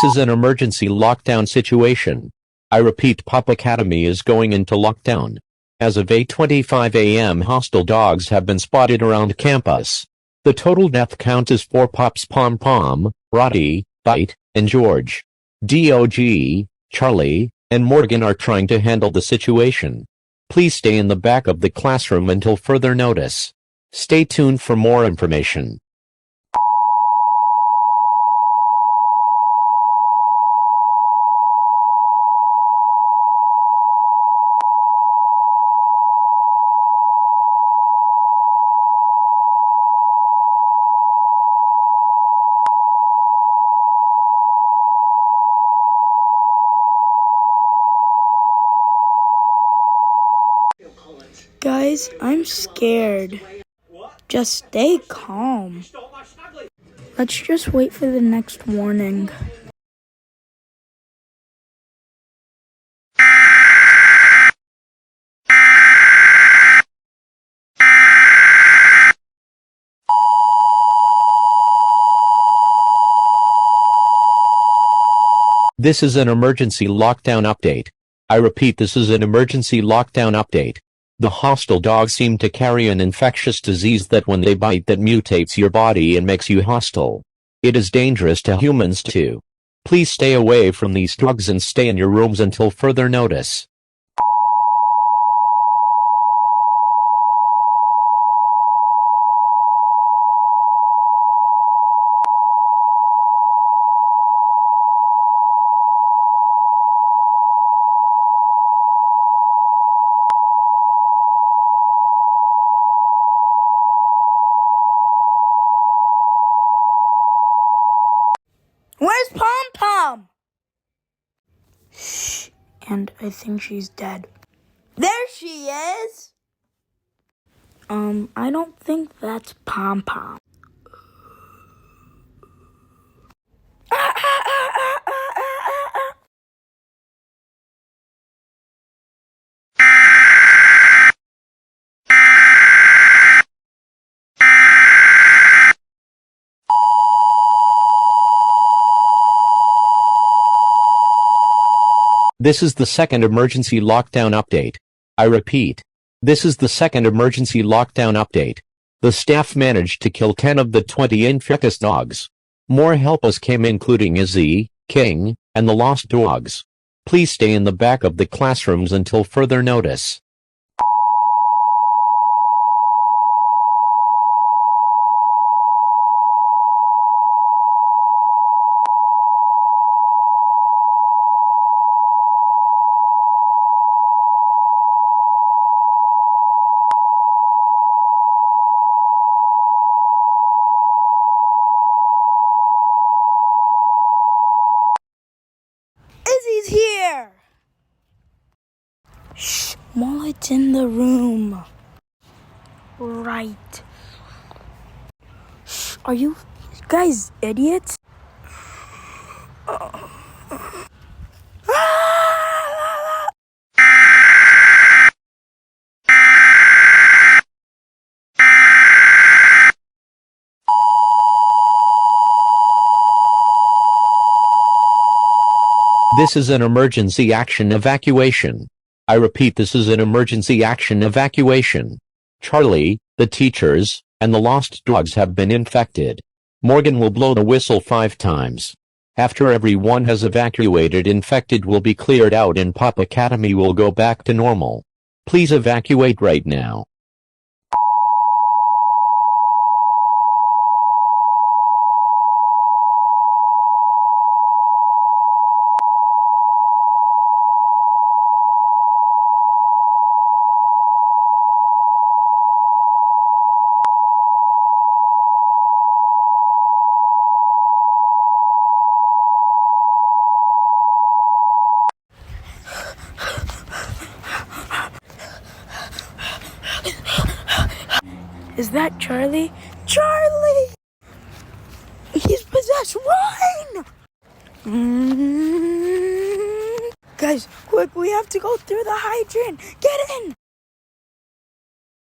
This is an emergency lockdown situation. I repeat, Pup Academy is going into lockdown. As of 8:25 a.m., hostile dogs have been spotted around campus. The total death count is 4 pups: Pom Pom, Roddy, Bite, and George. Dog, Charlie, and Morgan are trying to handle the situation. Please stay in the back of the classroom until further notice. Stay tuned for more information. Guys, I'm scared. Just stay calm. Let's just wait for the next warning. This is an emergency lockdown update. I repeat, this is an emergency lockdown update. The hostile dogs seem to carry an infectious disease that when they bite that mutates your body and makes you hostile. It is dangerous to humans too. Please stay away from these dogs and stay in your rooms until further notice. Where's Pom Pom? Shh, and I think she's dead. There she is! I don't think that's Pom Pom. This is the second emergency lockdown update. I repeat, this is the second emergency lockdown update. The staff managed to kill 10 of the 20 infectious dogs. More helpers came, including Izzy, King, and the lost dogs. Please stay in the back of the classrooms until further notice. Izzy's here! Shh, Mullet's in the room. Right. Shh, are you guys idiots? This is an emergency action evacuation. I repeat, this is an emergency action evacuation. Charlie, the teachers, and the lost dogs have been infected. Morgan will blow the whistle 5 times. After everyone has evacuated, infected will be cleared out and Pup Academy will go back to normal. Please evacuate right now. Is that Charlie? Charlie! He's possessed! Run! Guys, quick, we have to go through the hydrant. Get in!